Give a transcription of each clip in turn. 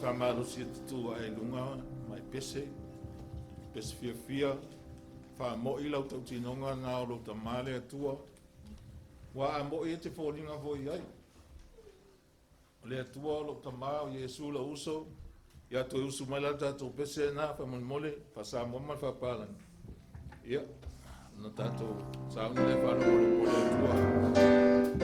Faamalosi tatua e lunga mai pese fia whamo'i lau tau tinonga ngā o lo tamale atua wa a mo'i e te fōringa foi ai o le atua o lo tamā o Iesu la uso ia toi usu mai la tātou pese na whamole whasa moma whapalani ia na tātou sauni le whalo o le atua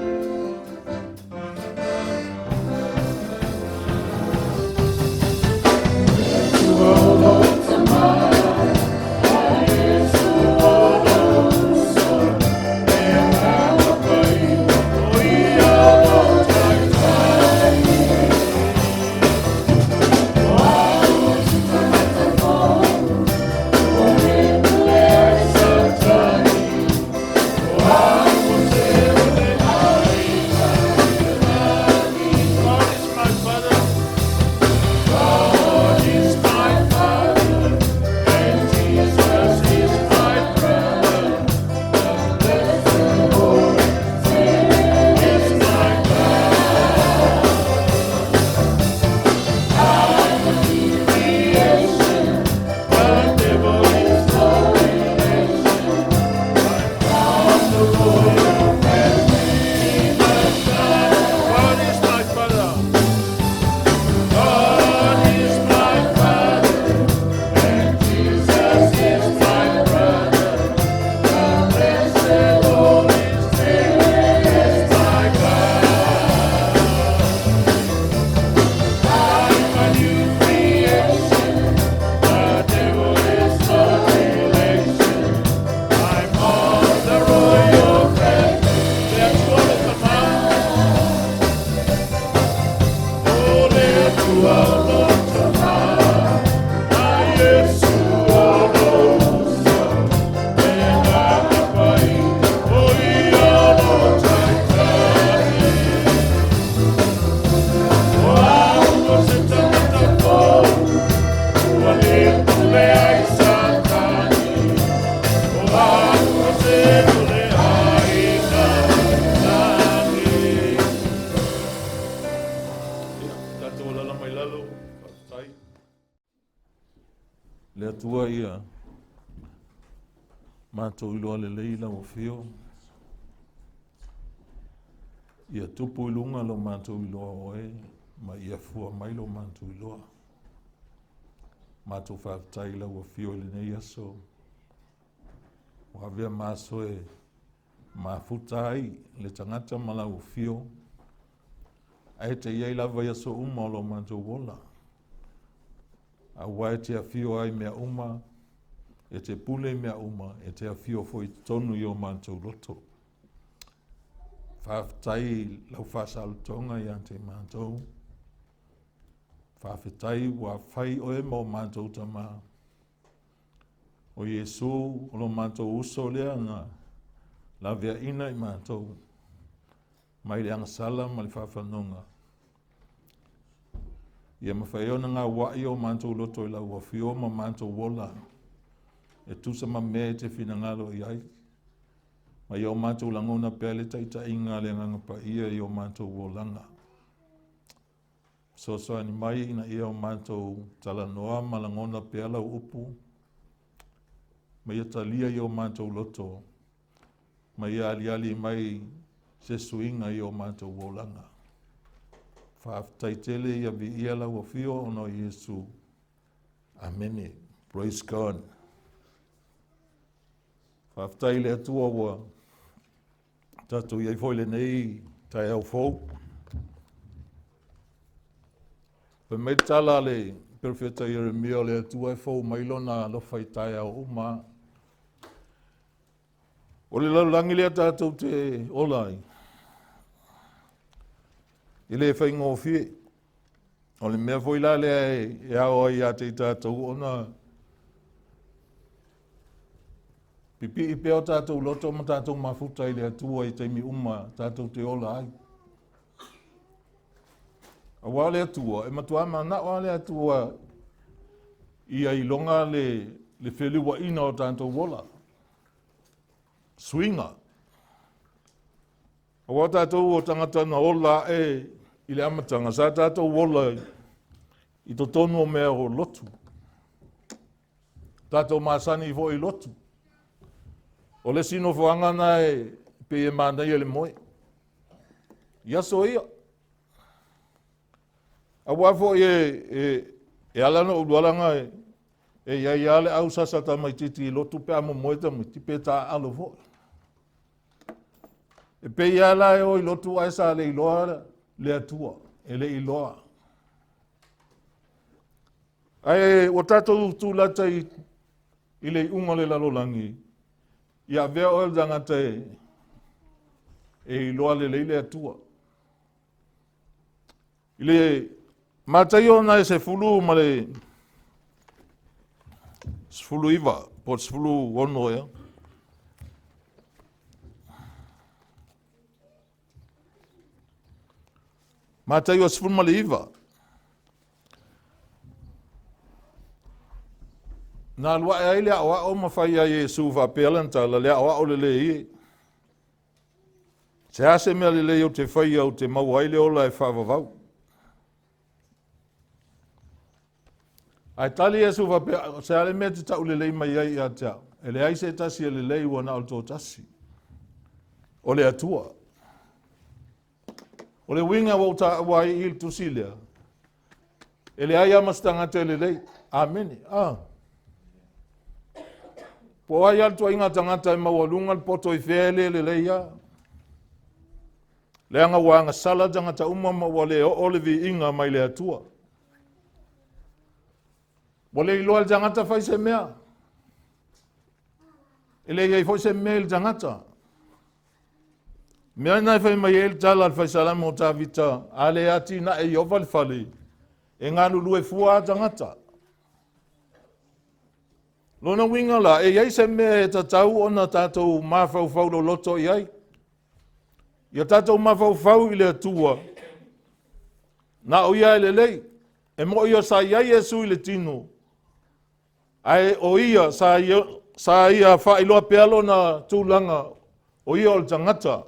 le atua ia mātou iloa le leila o fio ia tupu ilunga lo mātou iloa oe ma ia fua mai lo mātou iloa mātou whaatai la o fio le nei aso o havea māsoe mafuta ai le tangata mala o fio ai te iai lava ia so uma lo mātou wola a wai te afio ai mea uma, e te pule mea uma, e te afio foi tonu i o mātou loto. Whaafitai lau whaasalutonga i ante mātou. Whaafitai wa whai oe mo mātou tamā. O Iesu, o lo mātou uso lea ngā, la vea ina i mātou. Mai le angasala, mai le whaafanonga. Ia mawhaiona ngā wai o mātou loto i lau wafio ma mātou wola. E tusa ma mea te whina ngalo i ai. Ma i o mātou langona pēle taita inga le nganga pa ia i o mātou wolanga. So ni mai ina ia o mātou tala noa ma langona pēla o upu. Ma ia talia i o mātou loto. Ma ia ali mai se suinga i o mātou wolanga. Whaaftaitele ia vi ia lau a fio ono Iesu. Amene. Praise God. Whaaftaile atua wa tatu iai foile nei tai au fau. Pe me tala le perfeta Jeremia le atua e fau mailona lo Faitau au uma. O le laulangi lea tātou te olai. I le whaingo fie, O le mea foi la le e ao ai a te tātou ona. Pipi i peo tātou loto ma tātou mafuta i le atua i teimi uma tātou te ola ai. A wā le atua, e matua mana wā le atua i ai longa le wheliwa ina o tātou wola. Swinga. A wā tātou o tangata na ola e i le amatanga, sa tātou wola i to tonu o mea o lotu. Tātou māsani i fo i lotu. O le sino whangana e pe e mānei e le moe. Iaso ia. A wafo e alana o lualanga e iai ale au sasata mai titi i lotu pe amo moeta mai tipe ta alo fo. E pe iala e o i lotu ai sa le iloa le atua. E le iloa. Ai o tātou tūlata i le unga le lalolangi. Ia vea o el dangata e iloa le leile atua. I le matai ona e se fulu ma le sfulu iwa, po sfulu ono ea. Matai o sfulu ma le iwa. Nā lua e aile awa o mawhai a Yesu wa pelanta la lea awa o le lei. Se ase mea le lei o te whai au te mau aile ola e whawawau. Ai tali Yesu wa pelanta, se ale mea te tau le lei mai ai a te au. E le aise tasi e le lei wana o tō tasi. O le atua. O le winga wau ta wai il tusi lea. E le ai amastanga te le lei. Ameni. Po ai altua inga tangata e mawalunga poto i whele le leia. Le anga wanga sala tangata umama wale o olivi inga mai le atua. Wale iloa tangata fai se mea. Ele iai fai se mea il tangata. Mea nai fai mai el tala fai salamo ta vita. Ale ati na e yoval fali. E nganu lue fua tangata. Lona winga la, e iai se mea e tatau ona tātou mawhau lo loto i ai. Ia tātou mawhau i le atua. Na o ia le lei. E mo ia sa iai Yesu i le tino. Ai o ia sa ia whailoa pealo na tūlanga. O ia o le tangata.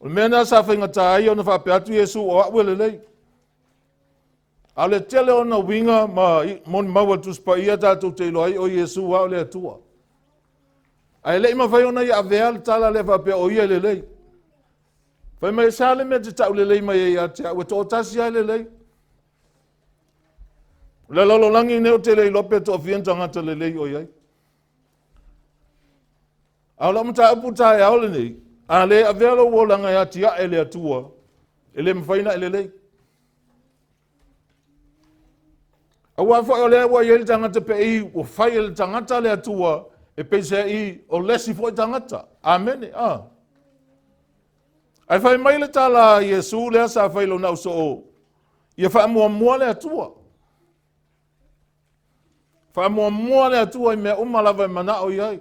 O mea nā sa whaingata ai o na whapeatu Yesu o aue le lei. A le tele o na winga ma moni maua tuspa ia tātou te ilo ai o Yesu wa o le atua. Ai lei ma whai ona i avea le tala le whapea o ia le lei. Whai mai sa le mea te tau le lei mai e a te au e tō tasi ai le lei. Le lalo langi neo te lei lope tō whientangata le lei o iai. A la mta apu tae au le nei. A le avea lo wolanga ia tia e le atua. E le mwhaina e le lei. A wafa o lea wa iei tangata pe i o whai le tangata le atua e peisea i o lesi fo i tangata. Amene, Ai whai mai le tala Yesu lea sa whai lo nau so o. Ia wha mua le atua. Wha mua le atua i mea umalawa i mana o iai.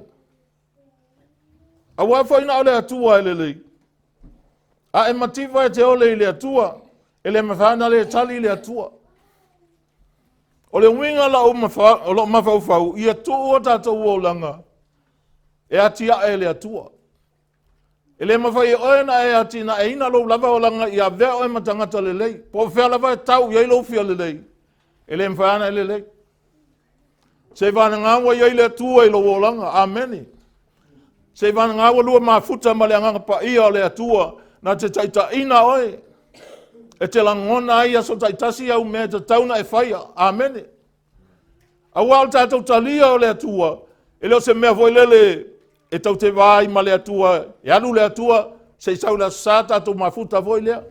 A wafa ina o le atua e le lei. A e mativa e te ole i le atua. E le mawhana le tali le atua. O le winga la o mawhau ia tō o tātou o langa. E atia e le atua. E le mawhai oena e ati na e ina lo lava o langa ia vea o e matangata le lei. Po whea lava e tau iei lo fia le lei. E le mwhaana e le lei. Se vana ngawa iei le atua i lo o langa. Ameni. Se vana ngawa lua mafuta ma le anganga pa ia o le atua. Na te taita ina oe. E te langona ai aso taitasi au mea te tauna e whaia. Amene. A wal tātou talia o le atua. E leo se mea voi lele e tau te vai ma le atua. E anu le atua se i saula sa tātou mafuta voi lea.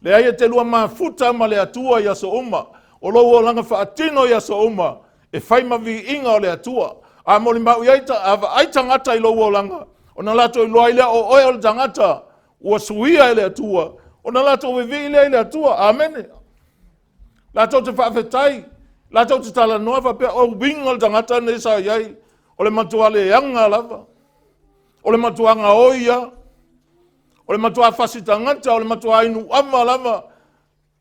Le ai e te lua mafuta ma le atua i aso uma. O lo o langa whaatino i aso uma. E whai ma vi inga o le atua. A moli mau i ai tangata i lo o langa. O na lato i loa i lea o oe o le tangata. Ua suia e le atua. Ona lato wevi ile atua, amen. Lato te whaafetai, lato te tala noa whapea o winga o tangata ne sa iai, o le matua le yanga lava, o le matua nga oia, o le matua whasi tangata, o le matua inu ama lava,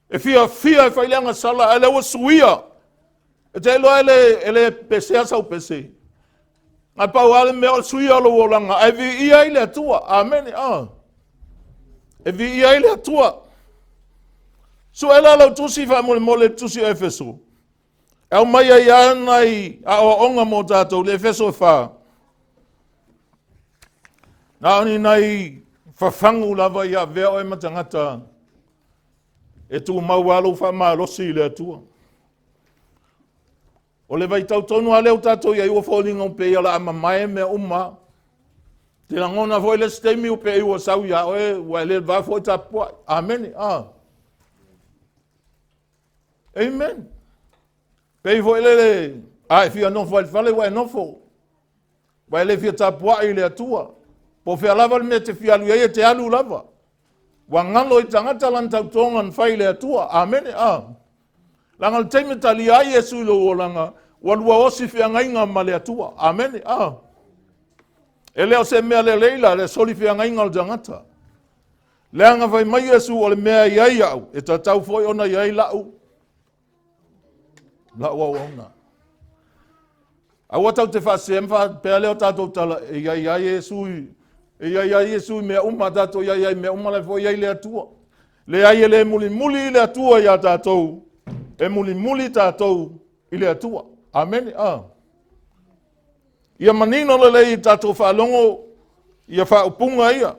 e fia e whaileanga sala, ele ua suia, e te elo ele pesea sau pese. Ngai pau ale mea o suia o lo wolanga, e vi ia ile atua, amen, e vi ia ile atua. So ela lau tusi wha mole tusi o Efeso. E au mai ai anai a o onga mo tātou le Efeso wha. Nā oni nei whawhangu lava ia veo e matangata. E tu mau alo wha Faamalosi le atua. O le vai tau tonu a leo tātou ia iwa wholinga o pe ia la ama mai mea umma. Te langona foi le stemi o pe iwa sau ia oe wa le va foi tapua. Amen. Amen. Pei foi le fia non foi fale wa non fo. Wa le fia tapua ile atua. Po fia lava me te fia lu ia te alu lava. Wa ngalo i tangata lan tau tongan fai le atua. Amen. Langal teime tali ai Yesu lo olanga. Walua osi fia ngainga ma le atua. Amen. Ele o se mea le leila le soli fia ngainga o tangata. Leanga fai mai Yesu o le mea iai au. E tatau foi ona iai lau. Lau au ona. Awa tau te whase emwha pea leo tātou tala. E iai Yesu e iai Yesu mea umma tātou iai mea umma le foi iai le atua. Le ai le muli le atua ia tātou. E muli tātou i le atua. Amen. Ia manino le lei tātou whaalongo, ia whaupunga ia.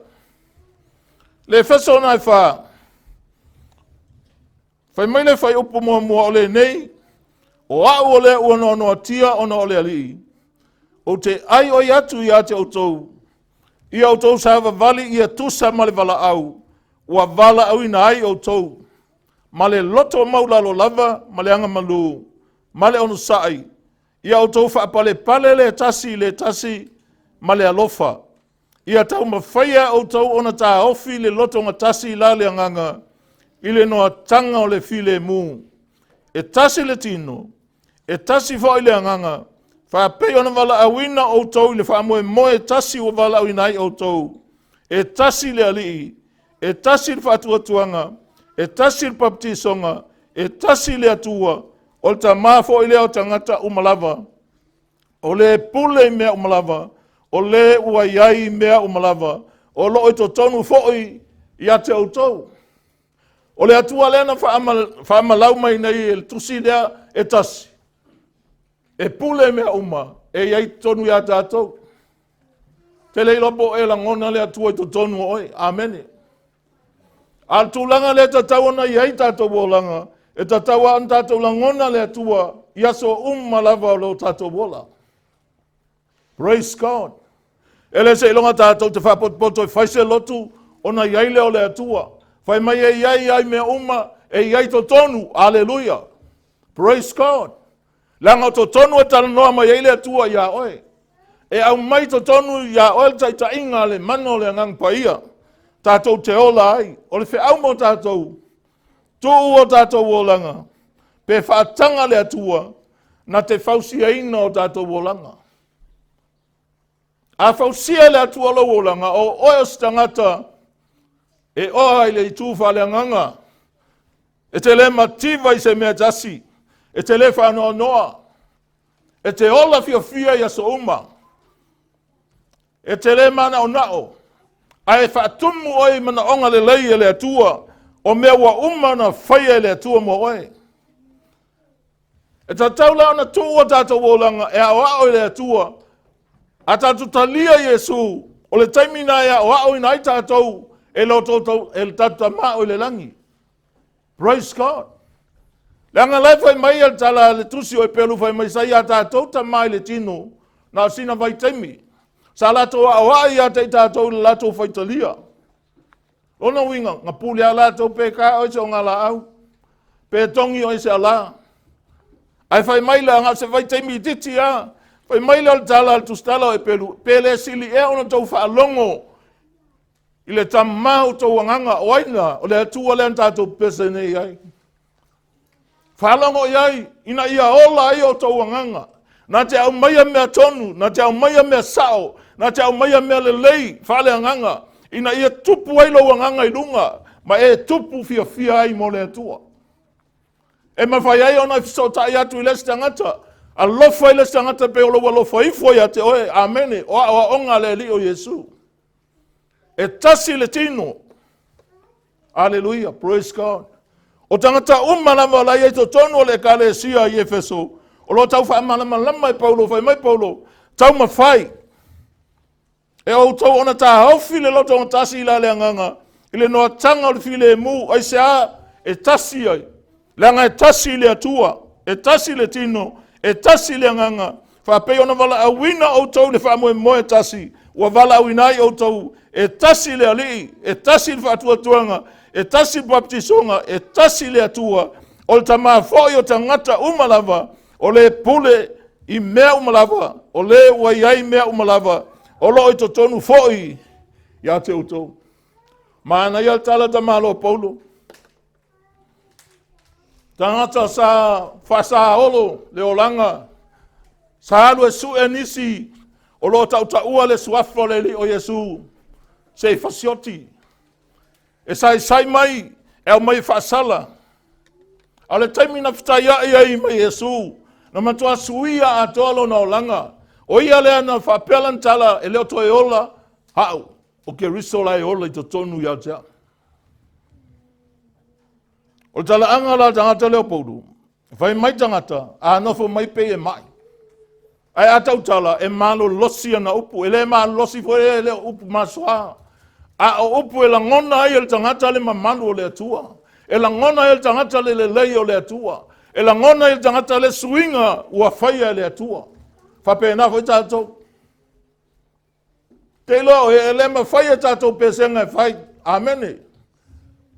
Le Efeso nai wha. Whai mai le whai upu mua o le nei, o au o le uano noa tia ona o le alii. O te ai o atu ia te autou. Ia autou sa vali ia tusa ma le vala au. Ua vala au ina ai autou. Ma le loto maulalo lava, ma le anga malu. Ma le onu sai. Ia autou whaapale pale le tasi, ma le alofa. Ia tau mawhaia autou ona tā ofi le loto nga tasi la le anganga. Ile noa tanga o le file mu. E tasi le tino. E tasi fo ile anganga. Whaapei ona wala awina autou le whaamoe moe tasi o wala awina ai autou. E tasi le alii. E tasi le whaatuatuanga. E tasi le baptisonga. E tasi le atua. O ta mafo ile o tangata umalava. O le pule mea umalava. O le uaiai mea umalava. O lo ito tonu foi ia te autou. O le atua lena whaamalau mai nei e tusi lea e tasi. E pule mea uma. E iai tonu ia tātou. Te leilopo e langona le atua ito tonu oi. Amen. Al tūlanga le tatau ona iai tātou wolanga. E tatawa an tātou langona le atua, ia so lava o lo tātou wola. Praise God. Ele se ilonga tātou te whapotopoto e whaise lotu, ona iai leo le atua. Whai mai e iai mea e iai to tonu. Hallelujah. Praise God. Langa to tonu e tala noa mai iai le atua ia oe. E au mai to tonu ia oe ta inga le mano le ngang paia. Tātou te ola ai. O le whi au mo tātou. Tu o tātou wolanga, pe whaatanga le atua, na te FAUSIAINA o tātou wolanga. A fausia le atua lo wolanga, o oe o stangata, e oa ile i tūwha le nganga, e te le mativa i se mea tasi, e te le whanoa noa, e te ola fia ia so uma, e te le mana o nao, a e whaatumu oi mana onga le lei le atua, o mea wa umana whaia le atua mo oe. E tatau lao na tua tātou wolanga e au au le atua. A tātou talia Yesu o le taimina ea o au ina i tātou e lo tātou e le tātou mao le langi. Praise God. Le anga lai whai mai al tala le tusi o e pelu whai mai sai a tātou ta mai le tino na sina vai taimi. Sa lato a wai a te tātou le lato whai talia. Ona winga, nga puli ala tau pe ka oi se o ngala au. Pe tongi oi se ala. Ai fai maila nga se vai teimi titi a. Fai maila al tala al tustala o e pelu. Pele sili e ona tau wha alongo. I le tamau tau wanganga oaina, o le atua le antato pese nei ai. Whalongo iai, ina ia ola ai o tau wanganga. Na te au maia mea tonu, na te au maia mea sao, na te au maia mea lelei, whale anganga. Ina ia tupu ai lo wanganga I lunga, ma e tupu fia ai mo le atua. E mawhai ai ona fiso tai atu I lesi tangata, a lofa I lesi tangata pe o lo lofa ifo ia te oe, amene, o onga le li o Yesu. E tasi le tino. Hallelujah, praise God. O tangata umalama la ia to tonu o le kalesia I Efeso. O lo tau whaamalama lama I Paulo, whai mai Paulo, tau mawhai. E o tau ona ta haufi le loto on tasi ila le anganga. Ile noa tanga o le file e mu, ai se a, e tasi ai. Langa e tasi le atua, e tasi le tino, e tasi le anganga. Whapei ona wala awina o tau le whamoe moe tasi. Wa wala awinai o tau, e tasi le alii, e tasi le whatua tuanga, e tasi le baptisonga, e tasi le atua. O le tamaa fo o tangata umalava, o le pule I mea umalava, o le waiai mea umalava, o lo I totonu foi, ia te utou. Mana ia tala tamalo Paulo. Tangata sa fasa olo le olanga. Sa alu e su enisi, o lo taua le suafo le li o Yesu. Se fasioti. E sai mai, e o mai fasala. Ale taimina fitaya ia mai Yesu. Na matua suia a tolo na olanga. O ia lea na whapelan tala e leo toe ola. Hau, o Keriso lai ola I tonu ia tea. O tala anga la tangata leo poudu. Whai mai tangata, a nofo mai pe e mai. Ai atau tala e malo losi ana upu. E le malo losi fo e leo upu masua. A o upu e la ngona ai el tangata le mamalu o le atua. E la ngona el tangata le lei o le atua. E la ngona el tangata le suinga ua whaia le atua. Whape na fo tatou. Te lo e le ma whaia tatou pesenga e whai. Amene.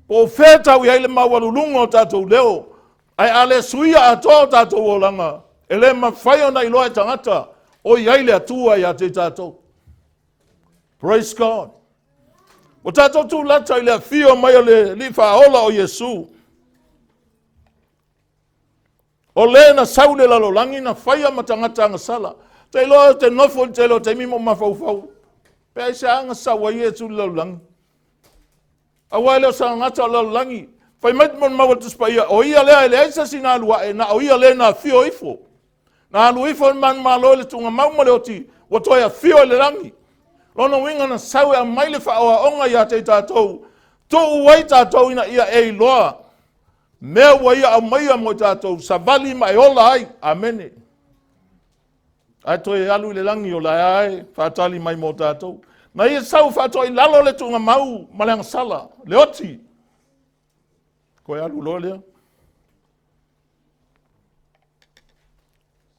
Po Faitau I le mawalulunga o tatou leo. Ai ale suia ato tatou o langa. E le ma whaia na iloa e tangata. O iai le atua I te tatou. Praise God. O tatou tu lata I le fio mai o le li whaola o Yesu. O le na saule lalo langi na whaia matangata anga sala. Te loa te nofo te lo te mimo mawhauwhau. Pe ai se anga sawa Yesu lalo langi. Awai leo sa ngata lalo langi. Whai maitmon mawa tuspaia. O ia lea ele aisa si na alua e na o ia lea na fio ifo. Na alu ifo man malo le tunga maumale oti. Watoia fio le langi. Lono winga na sawe a maile whaoa onga ia te tatou. To uwai tatou ina ia e loa. Mea waia au maia mo tatou. Savali mai ola ai. Amene. Ai toi alu le langi o la ai. Whatali mai mo tatou. Na ia sau whatoi lalo le tunga mau. Maleang sala. Le oti. Koe alu loa lea.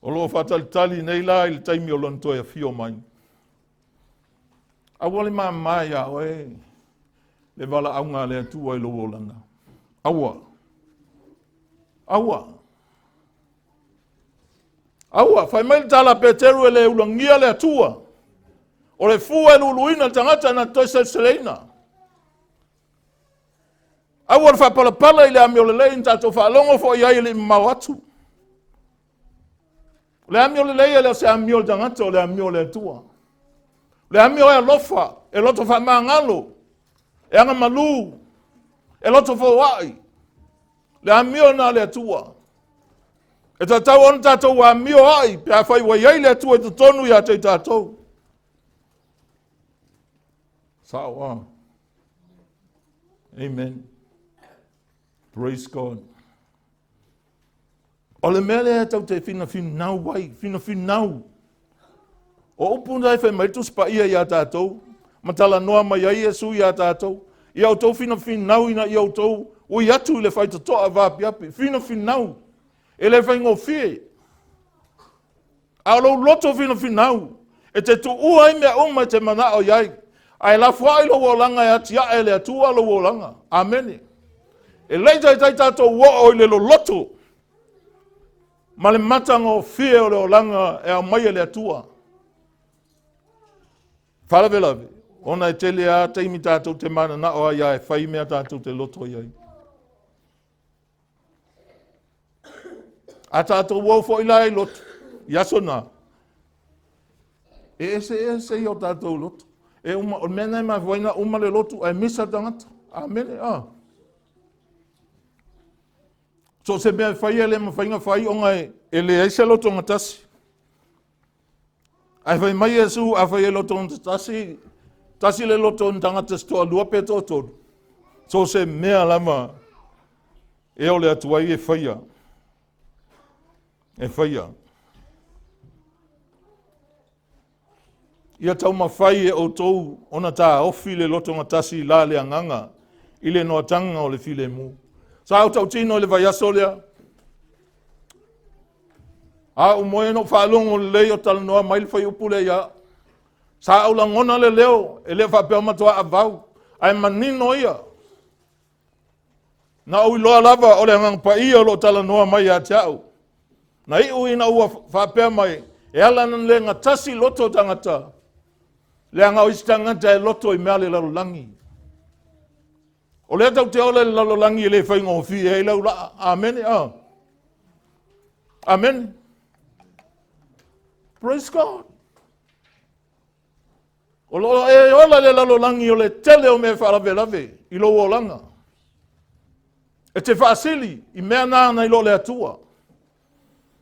O lo whatali tali nei la ili taimi o lontoe a fio mai. Awale maa mai a oe. Le wala aunga le atua I lo wolanga. Aua. Aua. Aua. Whai mai tala Peteru e le ulangia le atua. O le fua e luluina tangata na toi seleina. Aua le whapalapala I le amio le lei tato whaalongo fo iai le mawatu. Le amio le lei le se amio le tangata o le amio le atua. Le amio e alofa, e loto whamangalo, e anga malu, e loto whawai. Le amio na le atua. E tatau on tatou wa amio ai, pe a whai wa iai le atua e tonu ia te tatou. Sawa. Amen. Praise God. O le mele e tau te fina nau wai, fina nau. O upu nai whai mai tuspa ia tātou. Matala noa mai ai Yesu ia tātou. Ia o tau fina nau ina ia o tau. O i atu le whai toa vapi api. Fina nau. E le whai ngō fie. A lo loto fina nau. E te tu ua i mea uma te mana o iai. Ai la whai lo wolanga e ati a ele atua lo wolanga. Amene. E leita i tai tātou wo o i le lo loto. Ma le matanga o fie o le olanga e a mai ele atua. Whalawelawe, Ona e tele a teimi tātou te mana na o ia e whai mea tātou te loto iai. A tātou wau fo ila e loto. Iasona. E ese i o tātou loto. E o mena e mawhaina umale lotu ai misa tangata. Amene, So se mea whai ele mawhainga whai o ngai e le eise loto ngatasi. Ai whai mai e su a whai e loto ngatasi. Tasi le loto tangata stoa lua pe tōtoro. So se mea lama e o le atuai e whaia. E whaia. Ia tau mawhai e o tau ona tā ofi le loto ngatasi la le anganga. I le noa tanga o le file mu. Sa au tau tino le vai aso lea. A umoe no whaalongo le leo tala noa mail whai upu le ia. Sa au la ngona le leo e le whapea matua a vau. Ai manino ia. Na au iloa lava o le angang pa ia lo tala noa mai a te au. Na i ui na ua whapea mai. E ala nan le ngatasi loto tangata. Le anga o isi tangata e loto i mea le lalulangi. O le tau te ole le lalulangi e le whainga o fi e lau la. Amen. Amen. Praise God. O lo e ola le lalulangi o le tele o me whaalawe lawe. I lo o langa. E te whaasili i mea nāna i lo le atua.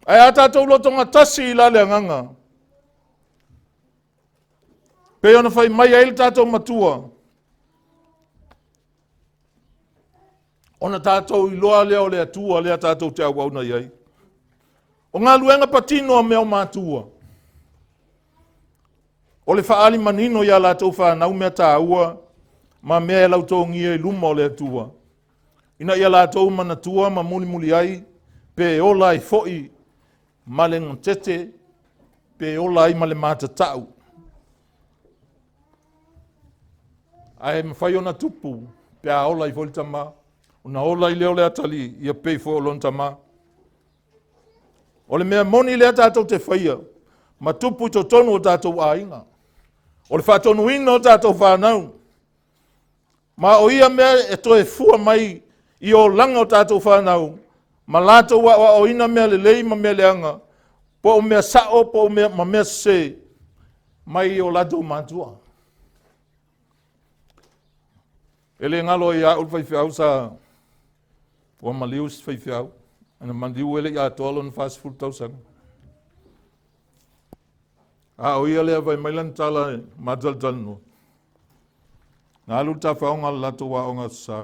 Ai ata tau loto ngatasi i la le anganga. Pe ona whai mai aile tātou matua. Ona tātou i loa lea o le atua, lea tātou te awauna iai. O ngā luenga patino a mea o mātua. O le whaali manino ia la tau whanau mea tāua, ma mea e lau tō ngia i luma o le atua. Ina ia la tau manatua, ma muli muli ai, pe ola i foi, ma le ngotete, pe ola i ma le mātatau. Ai mawhai ona tupu, pe a ola i foi tama, una ola i leo le atali, ia pei fo o lon tama. O le mea moni lea tātou te whaia, ma tupu to tonu o tātou a inga. O le whatonu ina o tātou whanau. Ma o ia mea e toe fua mai i o langa o tātou whanau. Ma lātou wa o ina mea le lei ma mea leanga. Po o mea sao, po o mea ma mea se. Mai i o lātou mātua. Ele ngalo i a ulwhai whiau sa ua malius whai whiau. Ana mandiu ele i a toalo na fast food tausanga. A o ia lea vai mailan tala madal talno. Nga alu ta whaonga lato wa onga sa.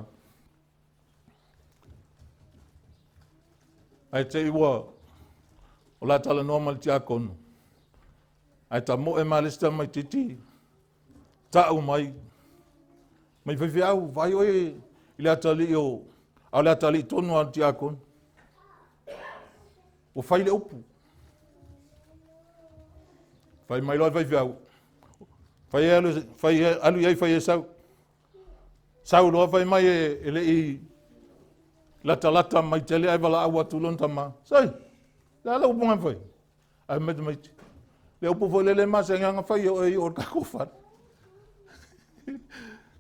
Ai te iwa o la tala normal tia konu. Ai ta mo e malista mai titi. Tau mai. Mai whiau, vai oe i lea tali o. Au lea tali tonu al tia konu. O whai le upu. Whai mai loa whai whiau. Whai alu iai whai e sau. Sau loa whai mai e le i lata mai tele ai wala awa tulon tama. Sai, le ala upu ngai whai. Ai mete mai te. Le upu whai le masa nganga whai o e o kako whai.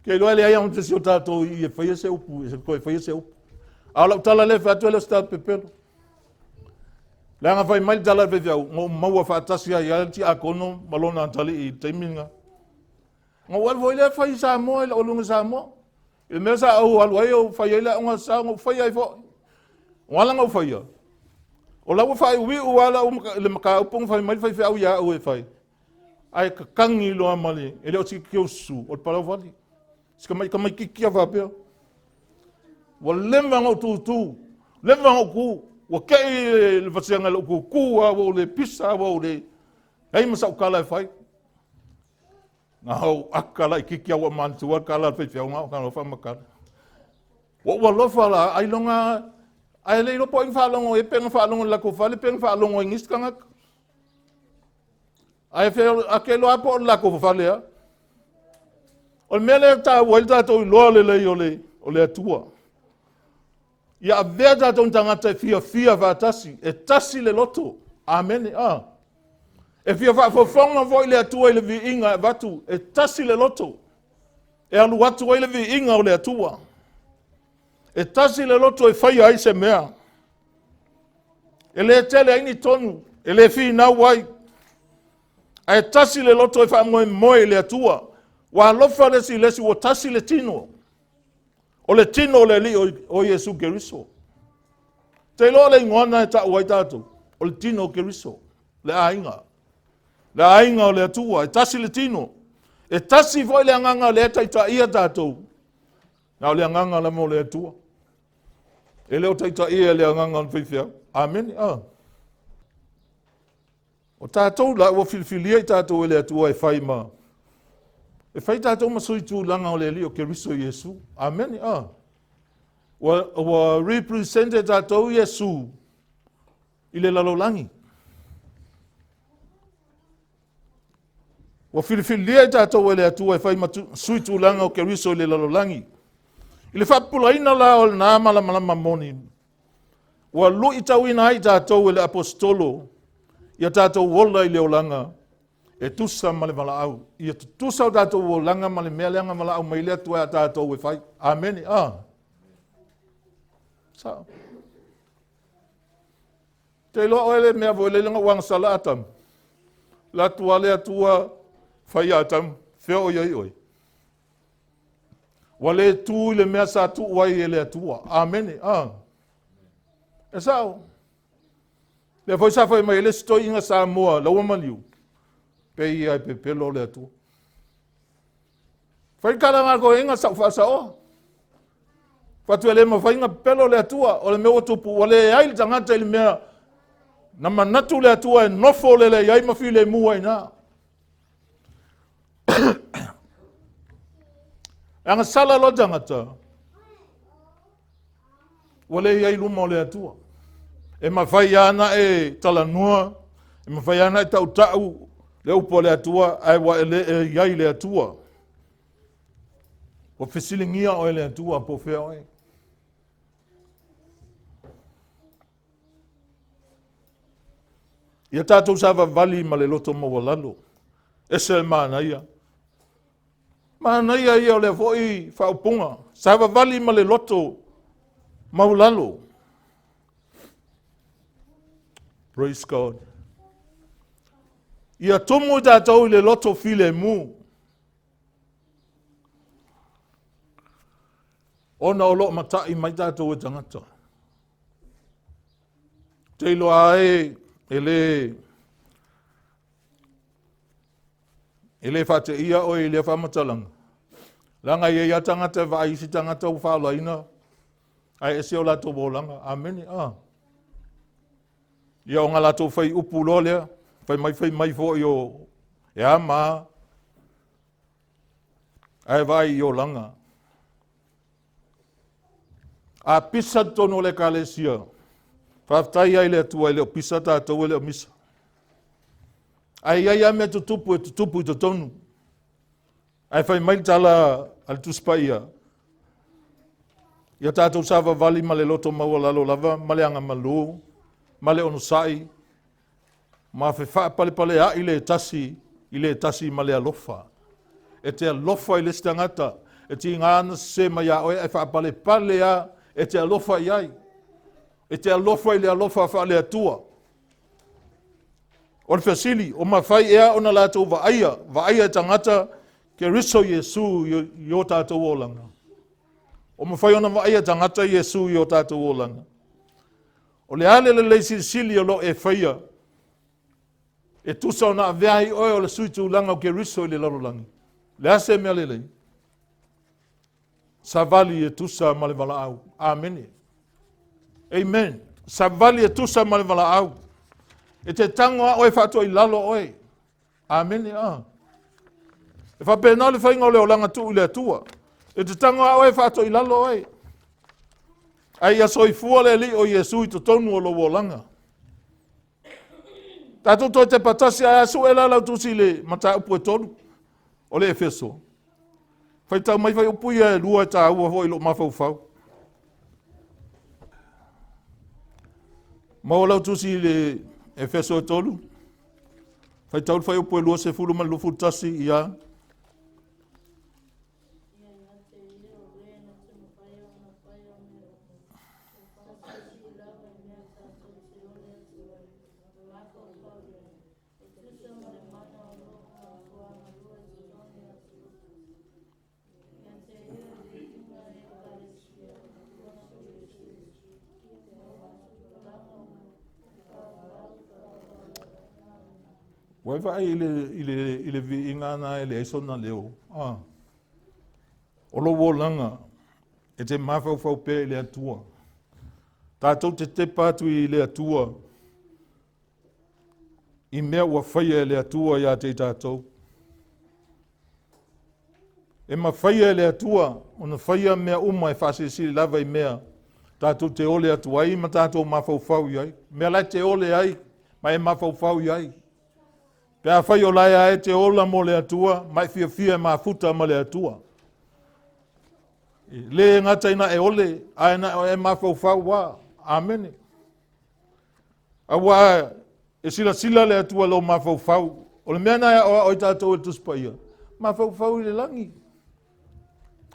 Kei loa le ai am te sio tātou i e whai e se upu. E se koe whai e se upu. Au lau tala le whai le start pepelo. Le anga whai mai tala whai whiau, ngō maua whaatasi ai alti a kono, malona antali i teiminga. Ngō walvo i le whai sa moa, i le olunga sa moa. I mea sa au alu ai o whai ai unga sa, ngō whai ai fo. Ngō alanga o whai a. O lau whai ui u ala le maka upong whai mai whai whiau ia au e whai. Ai ka kangi loa mali, e leo tika ki o su, o te parau wali. Sika mai ka mai kikia whapea. Wa lemwa ngō tūtū, lemwa ngō kū. Wa kei le whasianga le uku kua, wa le pisa, wa le... Hei masa ukala e whai. Ngā hau akala i kiki awa mantua, kala le whai ngā, kala whai makala. Wa lofa la, ai longa... Ai le ilo po ing whalongo, e penga whalongo lako whale, penga whalongo i ngiskangak. Ai ake loa po lako whale a. O le mele ta wailta tau i loa le lei o le atua. Ia vea tātou tangata e fia whātasi, e tasi le loto. Amen. E fia whaafonga voi le atua i le vi inga e watu, e tasi le loto. E alu atu ai le vi inga o le atua. E tasi le loto e whai ai se mea. E le tele aini tonu. E le fi na wai. E tasi le loto e wha moe le atua. Wa lofa lesi o tasi le tino. O le tino o le li o Yesu Keriso. Te lo le ngona e ta uai tātou. O le tino o Keriso. Le ainga. Le ainga o le atua. E tasi le tino. E tasi foi le anganga le taita ia tātou. Nau le anganga le mo le atua. E leo taita ia le anganga le whiwhia. Amen. O tātou la ua filifilia i tātou e le atua e whai ma. E whai tātou masui tū langa o le li o Keriso Yesu. Amen. Ua represente tātou Yesu i le lalolangi. Ua filifilia i tātou e le atua e whai masui tū langa o Keriso i le lalolangi. I le whapulaina la o le nā malama moni. Ua lu i tau ina ai tātou e le apostolo. Ia tātou wola i leolanga. E tusa ma le malaau. Ia tusa o tātou wolanga ma le mea leanga malaau. Ma i lea tua a tātou e whai. Amen. Sao. Te loa o ele mea vo ele langa wang sala atam. La tua lea tua whai atam. Feo iai oi. Wale tu le mea sa tu wai e lea tua. Amen. E sao. Le foi sa foi mai le sto inga sa moa la uma liu. Pe ia pe pelo le tu. Foi kala nga ko inga sa fa sa o. Fatu ele mo foi inga pelo le tua o le meu tupu o le ai tanga te le mea. Na manatu le tua no fo le ai ma fi le mua ina. Anga sala lo tangata. O le ai lumo le tua. E mawhai ana e talanua, e mawhai ana e tau le upo le atua, ai wa e iai le atua. O fesilingia o le atua po fea oi. Ia tātou sava vali ma le loto mawalalo. E se maana ia. Maana ia ia o le foi whaupunga. Sava vali ma le loto mawalalo. Praise God. Ia tomo tātou le loto file mu. Ona o lo matai mai tātou e tangata. Te iloa ele whate ia o ele whamatalanga. Langa ia tangata vai si tangata u whaalaina. Ai ese o lato bolanga. Amen. Ia o ngā lato whai upu lo lea, whai mai fo i o e ama, ai vai i o langa. A pisa tono le kalesia, whaftai ai le atua i leo pisa tātou i leo misa. Ai ai me tutupu i to tonu. Ai whai mai tala al tuspaia. Ia tātou sava vali ma le loto maua lalo lava, ma le anga malu. Ma le ono sai, ma whewha pale a i le tasi ma le alofa. E te alofa i le stangata, e ti ngāna se mai a oe, e wha pale a, e te alofa i ai. E te alofa i le alofa wha le atua. O le fasili, o ma whai ea ona lātou va aia tangata, Keriso Yesu i o tātou olanga. O ma whai ona va aia tangata Yesu i o tātou olanga. O le ale le sili o lo e whaia. E tusa o na aveai oe o le suitu langa o Keriso i le larolangi. Le ase mea lelei. Savali e tusa ma le vala au. Amen. Amen. Savali e tusa ma le vala au. E te tangoa oe whatua i lalo oe. Amen. E whapena le whainga o le o langa tu i le atua. E te tangoa oe whatua i lalo oe. Ai a soifua le li o Yesu i to tonu o lo wolanga. Tātou toi te patasi ai asu e la lau tusi le mata upu e tonu. O le Efeso. Faitau mai fai upu ia e lua e tā ua hoi lo mafau fau. Mau lau tusi le Efeso e tolu. Faitau fai upu e lua se fulu man lufu tasi ia. Wai vai ile vi inga na ele iso na leo. O lo wolanga e te mawhau pe le atua. Tātou te pātu i le atua. I mea ua whaia le atua ia te tātou. E ma whaia le atua, ona whaia mea uma e whasesiri lava i mea. Tātou te ole atua ai, ma tātou mawhau iai. Mea lai te ole ai, ma e mawhau iai. Pea whai o lai ai te ola mo le atua, mai fia ma futa ma le atua. Le ngata ina e ole, aina e mawhau wa. Amen. Awa e sila le atua lo mawhau. O le mea na o i tātou e tuspaia. Mawhau i le langi.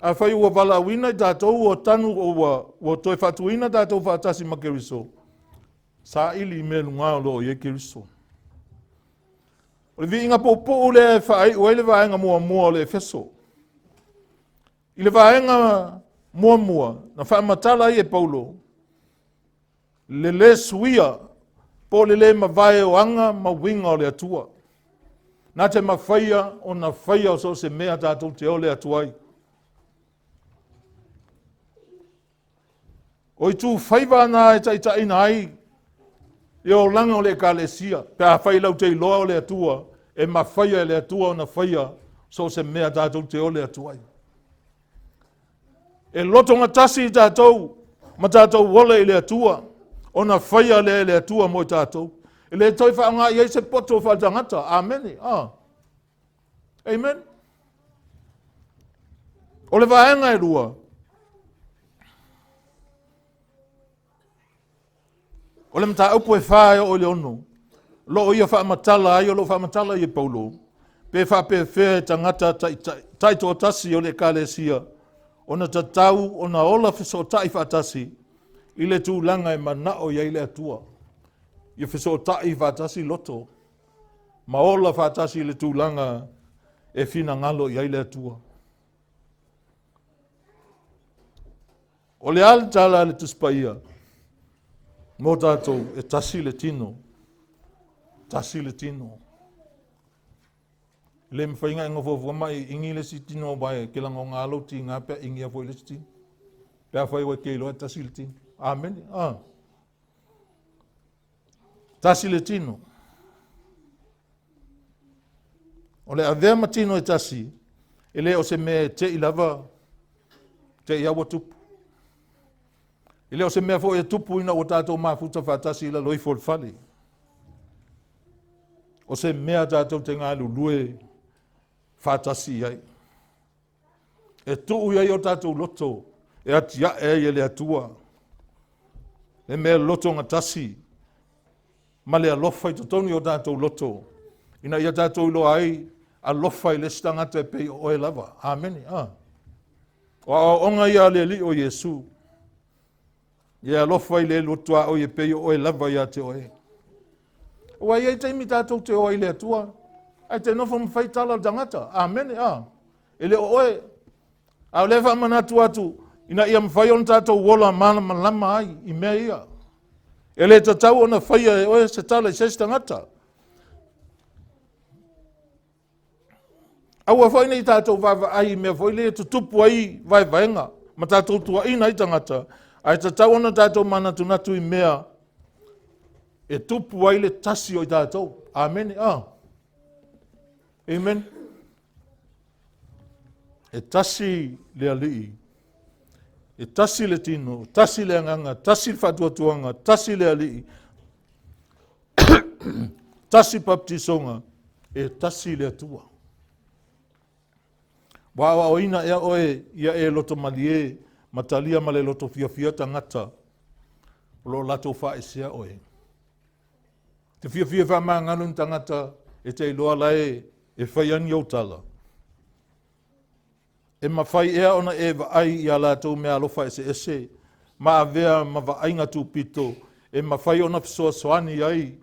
A whai ua wala wina i tātou o tanu o toi whatuina tātou whaatasi ma Keriso. Sa ili me lunga lo i e Keriso. O le vi inga popo o le whaai o ele vaenga mua le Efeso. I le vaenga mua na whaamatala i e Paulo. Le suia po le mawai o anga ma winga o le atua. Nā te mawhaia o na whaia o so se mea tātou te o le atuai. O i tū whaiva nā e taita ina ai e o langa o le kālesia. Pea whai lau te iloa o le atua e mawhaia e le atua o na whaia so se mea tātou te o le atuai. E loto ngatasi i tātou ma tātou wale i le atua. Ona whaia le atua mo i tātou. E le toi whaanga i eise poto whaatangata. Amen. Amen. O le vaenga e rua. O le mta upu e whae o le ono. Lo ia whaamatala ai o lo whaamatala i e Paulo. Pe whaape tangata taito tasi o le kālesia. Ona tatau, ona ola fiso tai whaatasi. I le tūlanga e manao ia i le atua. Ia fiso tai whaatasi loto. Ma ola whaatasi i le tūlanga e whina ngalo ia i le atua. O le altala le tuspaia. Mō tātou e tasi le tino. Tasi le tino. Le mwhainga ingo fōfua mai ingi le si tino bai ke lango ngalo ti ngā pia ingi a fōi le si tino. Pea whai wai ke iloa tasi le tino. Amen. Tasi le tino. O le avea matino e tasi. E le o se me te ilava. Te iawa tupu. I leo se mea fo e tupu ina o tātou mafuta whaatasi ila loi fo fali. O se mea tātou te ngā lulue whaatasi iai. E tuu iai o tātou loto. E atia e le atua. E mea loto ngatasi. Ma le alofa i totoni o tātou loto. Ina ia tātou ilo ai alofa i le stangata e pei o e lava. Amen. O onga ia le li o Yesu. Ia alofa i le lotua o e pei o e lava ia te oe. Ua ia i teimi tātou te oe le atua. Ai te nofo mwhaitala tangata. Amen. E le oe. Au le wha manatu atu. Ina ia mwhai on tātou wola mana malama ai. I mea ia. E le tatau ona whaia e oe se tala i sesi tangata. Au a whaina i tātou vava ai mea whai le tutupu ai vai vaenga. Ma tātou tua ina i tangata. Ai tatau ona tātou manatu natu i mea. E tupu ai le tasi o i tātou. Amen. Amen. E tasi le alii. E tasi le tino. Tasi le anganga. Tasi le whatuatuanga. Tasi le alii. Tasi baptisonga. E tasi le atua. Wawa o ina ea oe ia e loto malie. Matalia ma le loto fia tangata. Lo lato whaesea oe. Te fia wha maa nganun tangata. E te iloa lae. E whaiani au tala. E mawhai ea ona e vaai i a lato mea alofa ese. Ma avea ma vaainga tu pito. E mawhai ona fisoa soani ai.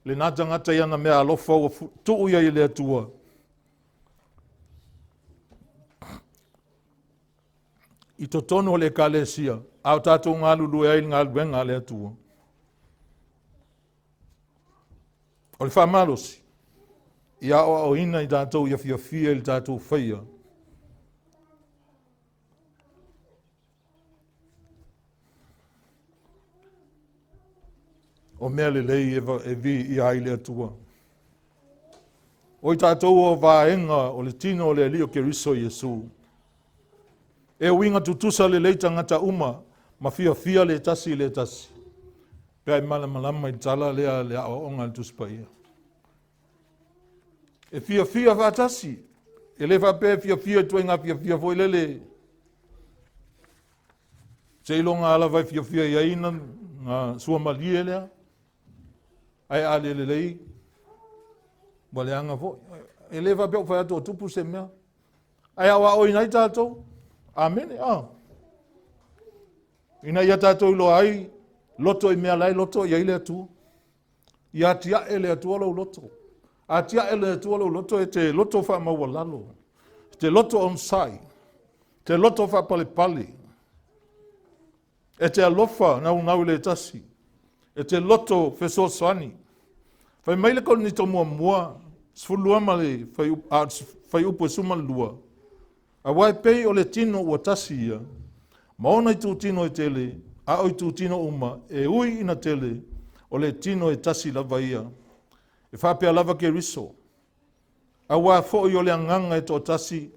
Le nā tangata iana mea alofa o tuu iai le atua. I to tono le kālesia. Au tātou ngā lulu ai ngā luenga le atua. O le Faamalosi. ia o ina I tātou ia fia I tātou whaia. O mea lelei e vi I aile atua. O I tātou o vaenga o le tino o le alio Keriso Iesu. E winga tutusa lelei tangata uma, ma fia le tasi. Pea I malama I tala le aonga le tuspaia. E fia fatasi. E le vape fia tuenga fia foi lele. Se ilonga ala vai fia iaina nga sua malie lea. Ai ale lelei. Wale anga fo. E le vape o fai ato tupu se mea. Ai awa o inai tātou. Amen. Ina ia tātou ilo ai. Loto I mea lai loto ia ile atu. Ia tia ele atu alo loto. A tia ele atu alo loto e te loto wha mawalalo. Te loto onsai. Te loto wha pale. E te alofa nau le tasi. E te loto feso swani. Fai maile kon ni to mua. Sfulua male fai upo suma lua. A wai pei o le tino ua tasi ia. Maona I tu tino I tele. A oi tu tino uma. E ui ina tele. O le tino e tasi lava ia. E whapea lava Keriso. A wā fōi o le anganga e tō tasi.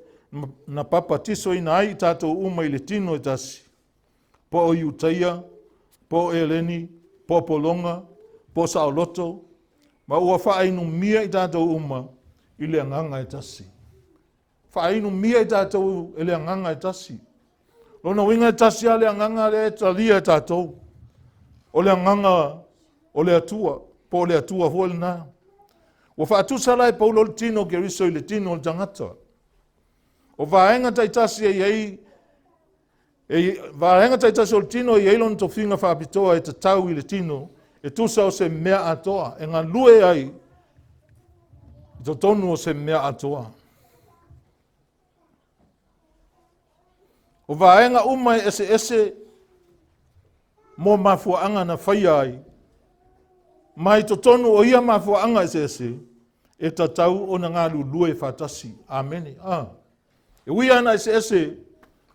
Na papa tiso ina ai tātou uma I le tino e tasi. Po o iutaia. Po e leni. Po polonga. Po saoloto. Ma ua whainu mia I tātou uma. I le anganga e tasi. Whainu mia I tātou e le anganga e tasi. Lona winga e tasi a le anganga le talia e tātou. O le anganga o le atua. Po le atua huol na. Wa faatusa lai paulo le tino Keriso I le tino le tangata. O vaenga taitasi e iei. Vaenga taitasi o le tino I eilon to finga whaapitoa e tatau I le tino. E tusa o se mea atoa. E ngā lue ai. To tonu o se mea atoa. O vaenga umai ese mo mafuanga na whaia ai. Mai to tonu o ia mafuanga ese. E tatau o na ngā lulue whatasi. Amen. E wia ana ese.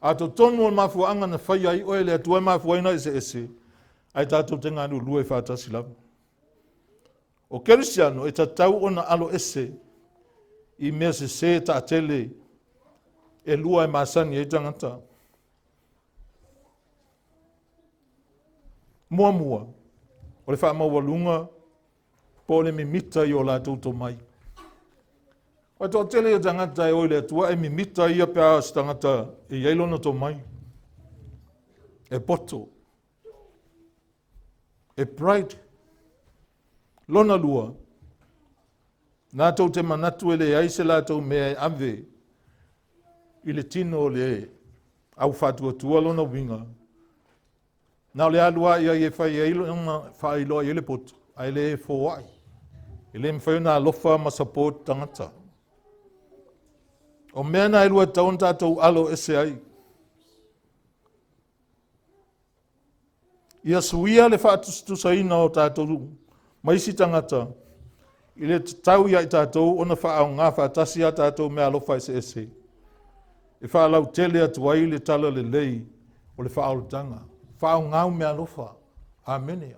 A to tonu o mafuanga na whaia ai. Oe le atua mafuaina ese. Ai tātou te ngā lulue whatasi lava. O Kerisiano e tatau o na alo ese. I mea se ta tele. E lua e masani e tangata. Mua. O le wha mawalunga, po le mimita I o la tauto mai. O tō tele o tangata e oile atua e mimita I a pia stangata e yeilona tō mai. E poto. E pride. Lona lua. Nā tau te manatu e le aise la tau mea e ave. I le tino le au whatua tua lona winga. Nā le alua ia e whai iloa I le poto. Ai le fōai. I le mwhai nā lofa ma support tangata. O mea nā ilua taon tātou alo ese ai. Ia suia le whaatustusaina o tātou maisi tangata. I le tau ia I tātou ona whaau ngā whaatasi a tātou mea alofa ese. E whaalau tele atu ai le tala le lei o le whaau tanga. Whaau ngau mea alofa. Amene.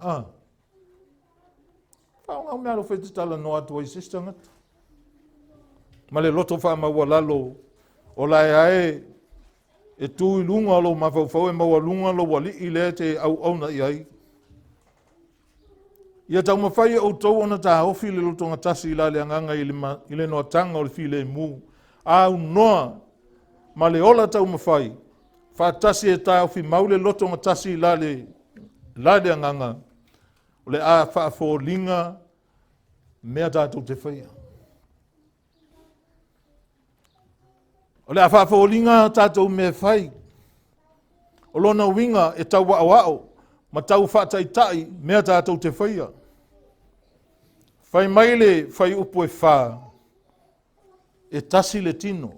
Whaau ngau mea alofa te tala no atu ai sistangata. Ma le loto wha maua lalo o lai ae e tui lunga lo mawhau e maua lunga lo wali I le te au na I ai. Ia tau mawhai au tau ona tā hofi le loto ngatasi I la le anganga I le noa tanga o le file mu. Au noa ma le ola tau mawhai. Whaatasi e tā hofi maule loto ngatasi I la le anganga. O le a whaafōlinga mea tātou te whaia. O le a whaafōlinga tātou me whai. O lona winga e tau wao ma tau whaataitai mea tātou te whaia. Whai maile whai upu e wha. E tasi le tino.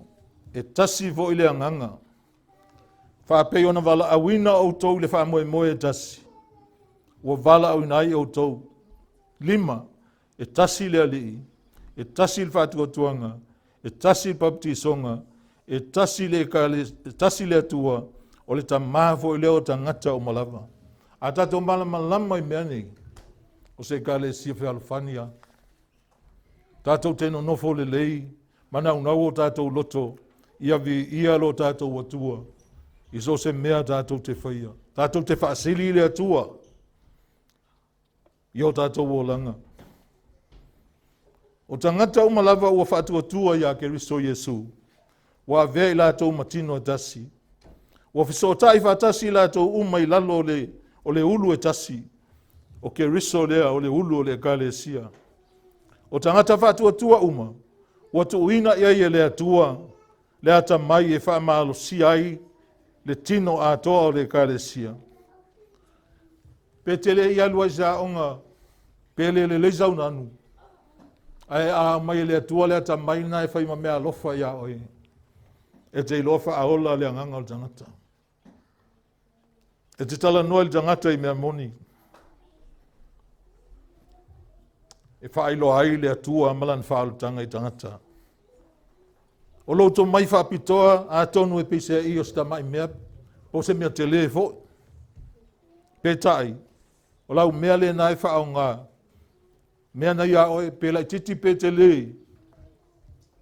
E tasi vo I le anganga. Whaapei ona wala awina o tau le wha moe e tasi. Ua wala au nai o tau. 5. E tasi le alii. e tasi le whātuatuanga, e tasi le baptisonga, e tasi le atua, o le tamāfo i leo tangata o malava. A tātou malama i mea nei, o se ekalesia whealofania. Tātou tēno nofo le lei, mana unau o tātou loto, ia lo tātou atua, i so se mea tātou te whaia. Tātou te whaasili le atua, i o tātou o langa. O tangata o malava ua whaatuatua ia Keriso Yesu, wa vea i lātou matino tasi. Wa fisotai whaatasi i lātou umai lalo o le ulu e tasi, o Keriso lea o le ulu o le ekalesia. O tangata whaatuatua uma, wa tuuina ia i le atua, le ata mai e Faamalosi ai, le tino atoa o le ekalesia. Petele i alua za onga, pele le leizau nanu. Ai a mai le atua le ata mai na e whaima mea lofa ia oi. E te ilofa aola le anganga o tangata. E te tala noa le tangata i mea moni. E whailo ai le atua malan whaalutanga i tangata. O louto mai whaapitoa a tonu e pise i o sta mai mea, po se mea te lefo. Petai, o lau mea le nai whaao ngā. Mea na ia oe, pe lai titi pe te le.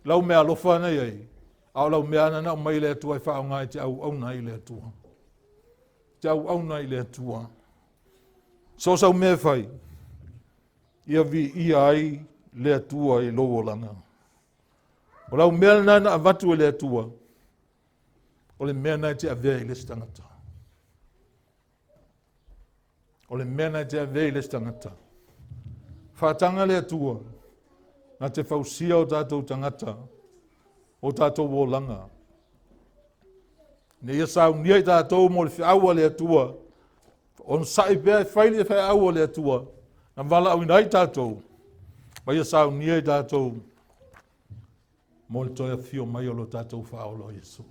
Lau mea lofa na iai. Au lau mea na mai le atua i whaao ngā i te au nai le atua. Te au nai le atua. So sau mea whai. Ia vi ia ai le atua i lowo langa. O lau mea na avatu e le atua. O le mea na te avea i le stangata. O le mea na te avea i le stangata. Whaatanga le atua. Na te fausia o tātou tangata. O tātou wolanga. Ne ia sau nia i tātou mo le whiaua le atua. On sai pēr whaile e whiaua le atua. Na wala au inai tātou. Ma ia sau nia i tātou. Mo le toia fio mai o lo tātou whaolo Yesu.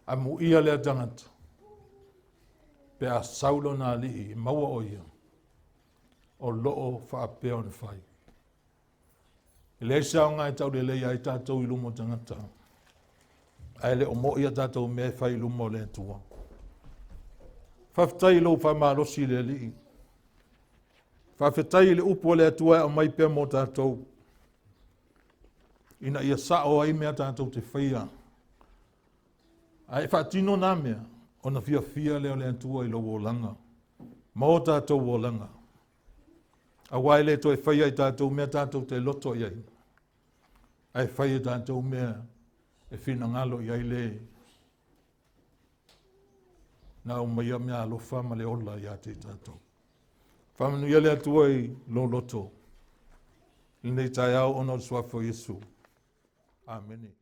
A mu ia le tangata. Pe a saulo nā li i maua o ia. O loo whaapea o ne whai. I le sao ngai tau le lei ai tātou i lumo tangata. Ai le o mo ia tātou mea whai lumo le tua. Whawhetai lo Faamalosi le li. Whawhetai le upu le atua o mai pia mo tātou. Ina ia sao ai mea tātou te whaia. Ai whaatino nā mea. O na fia leo le atua i lo wolanga. Mo tātou wolanga. A wai le toi whaia i tātou mea tātou te loto iai. Ai whaia tātou mea e whina ngalo iai le. Nā o mai a mea alofa ma le ola i a te tātou. Whamanu ia le atua i lo loto. I nei tai au ono swafo Yesu. Amen.